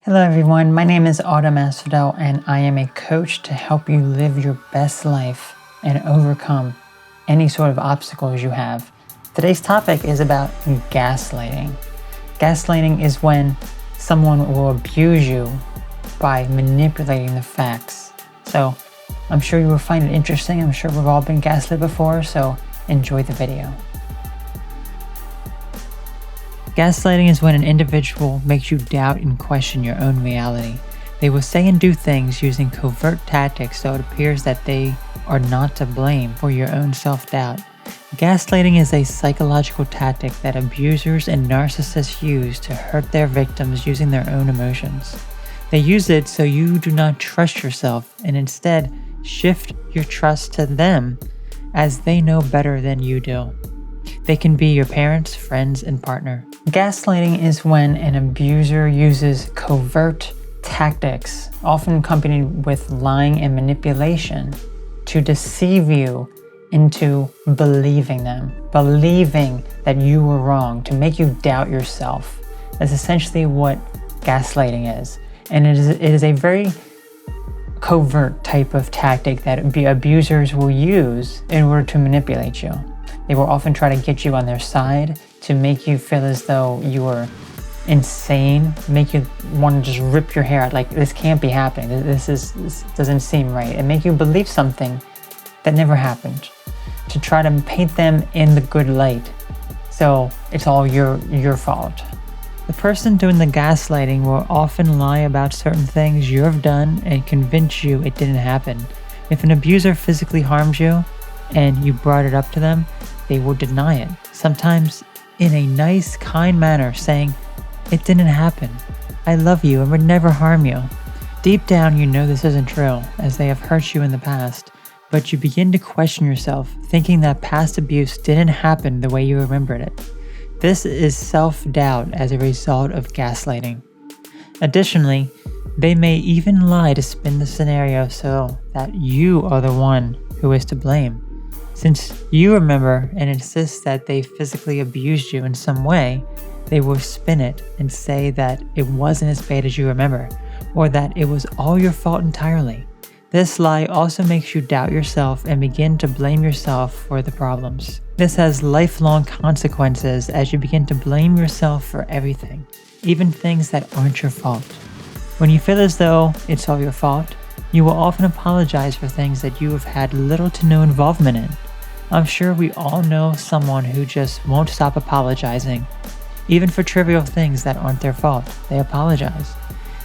Hello everyone, my name is Autumn Asphodel and I am a coach to help you live your best life and overcome any sort of obstacles you have. Today's topic is about gaslighting. Gaslighting is when someone will abuse you by manipulating the facts. So I'm sure you will find it interesting. I'm sure we've all been gaslit before, so enjoy the video. Gaslighting is when an individual makes you doubt and question your own reality. They will say and do things using covert tactics so it appears that they are not to blame for your own self-doubt. Gaslighting is a psychological tactic that abusers and narcissists use to hurt their victims using their own emotions. They use it so you do not trust yourself and instead shift your trust to them as they know better than you do. They can be your parents, friends, and partner. Gaslighting is when an abuser uses covert tactics, often accompanied with lying and manipulation, to deceive you into believing them, believing that you were wrong, to make you doubt yourself. That's essentially what gaslighting is. And it is a very covert type of tactic that abusers will use in order to manipulate you. They will often try to get you on their side to make you feel as though you are insane, make you want to just rip your hair out, like this can't be happening, this doesn't seem right, and make you believe something that never happened, to try to paint them in the good light, so it's all your fault. The person doing the gaslighting will often lie about certain things you have done and convince you it didn't happen. If an abuser physically harms you and you brought it up to them, they will deny it, sometimes in a nice, kind manner, saying, "It didn't happen. I love you and would never harm you." Deep down, you know this isn't true, as they have hurt you in the past, but you begin to question yourself, thinking that past abuse didn't happen the way you remembered it. This is self-doubt as a result of gaslighting. Additionally, they may even lie to spin the scenario so that you are the one who is to blame. Since you remember and insist that they physically abused you in some way, they will spin it and say that it wasn't as bad as you remember, or that it was all your fault entirely. This lie also makes you doubt yourself and begin to blame yourself for the problems. This has lifelong consequences as you begin to blame yourself for everything, even things that aren't your fault. When you feel as though it's all your fault, you will often apologize for things that you have had little to no involvement in. I'm sure we all know someone who just won't stop apologizing. Even for trivial things that aren't their fault, they apologize.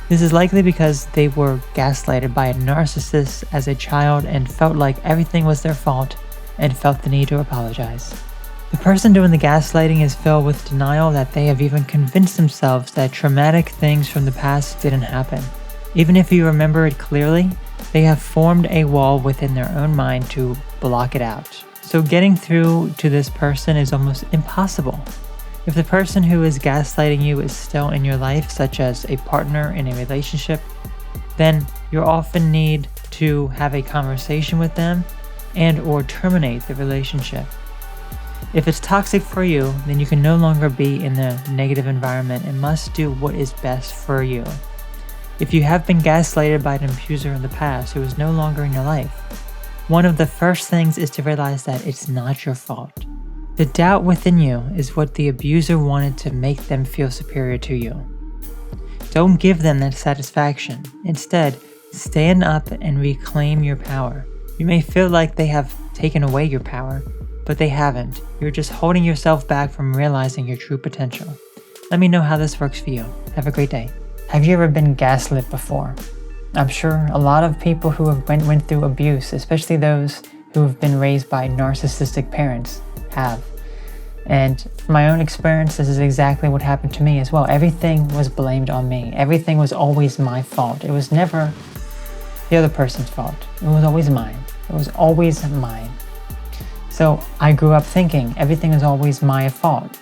This is likely because they were gaslighted by a narcissist as a child and felt like everything was their fault and felt the need to apologize. The person doing the gaslighting is filled with denial that they have even convinced themselves that traumatic things from the past didn't happen. Even if you remember it clearly, they have formed a wall within their own mind to block it out. So getting through to this person is almost impossible. If the person who is gaslighting you is still in your life, such as a partner in a relationship, then you'll often need to have a conversation with them and or terminate the relationship. If it's toxic for you, then you can no longer be in the negative environment and must do what is best for you. If you have been gaslighted by an abuser in the past who is no longer in your life, one of the first things is to realize that it's not your fault. The doubt within you is what the abuser wanted to make them feel superior to you. Don't give them that satisfaction. Instead, stand up and reclaim your power. You may feel like they have taken away your power, but they haven't. You're just holding yourself back from realizing your true potential. Let me know how this works for you. Have a great day. Have you ever been gaslit before? I'm sure a lot of people who have went through abuse, especially those who have been raised by narcissistic parents, have. And from my own experience, this is exactly what happened to me as well. Everything was blamed on me. Everything was always my fault. It was never the other person's fault. It was always mine. It was always mine. So I grew up thinking everything is always my fault.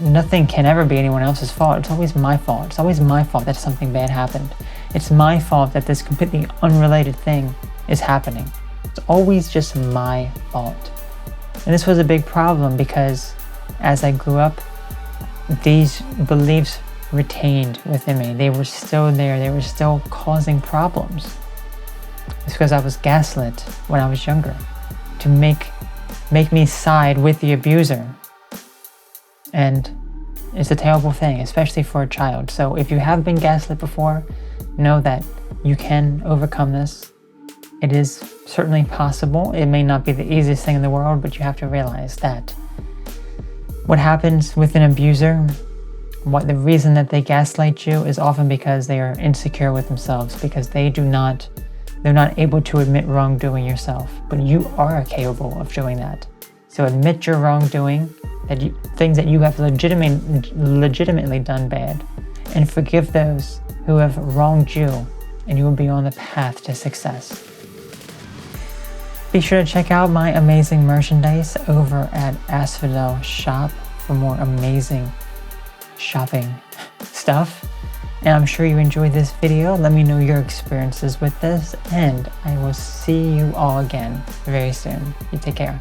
Nothing can ever be anyone else's fault. It's always my fault. It's always my fault that something bad happened. It's my fault that this completely unrelated thing is happening. It's always just my fault. And this was a big problem because as I grew up, these beliefs retained within me. They were still there. They were still causing problems. It's because I was gaslit when I was younger to make me side with the abuser. And it's a terrible thing, especially for a child. So if you have been gaslit before, know that you can overcome this. It is certainly possible. It may not be the easiest thing in the world, but you have to realize that what happens with an abuser, the reason that they gaslight you is often because they are insecure with themselves, because they're not able to admit wrongdoing yourself. But you are capable of doing that. So admit your wrongdoing, things that you have legitimately done bad, and forgive those who have wronged you, and you will be on the path to success. Be sure to check out my amazing merchandise over at Asphodel Shop for more amazing shopping stuff. And I'm sure you enjoyed this video. Let me know your experiences with this, and I will see you all again very soon. You take care.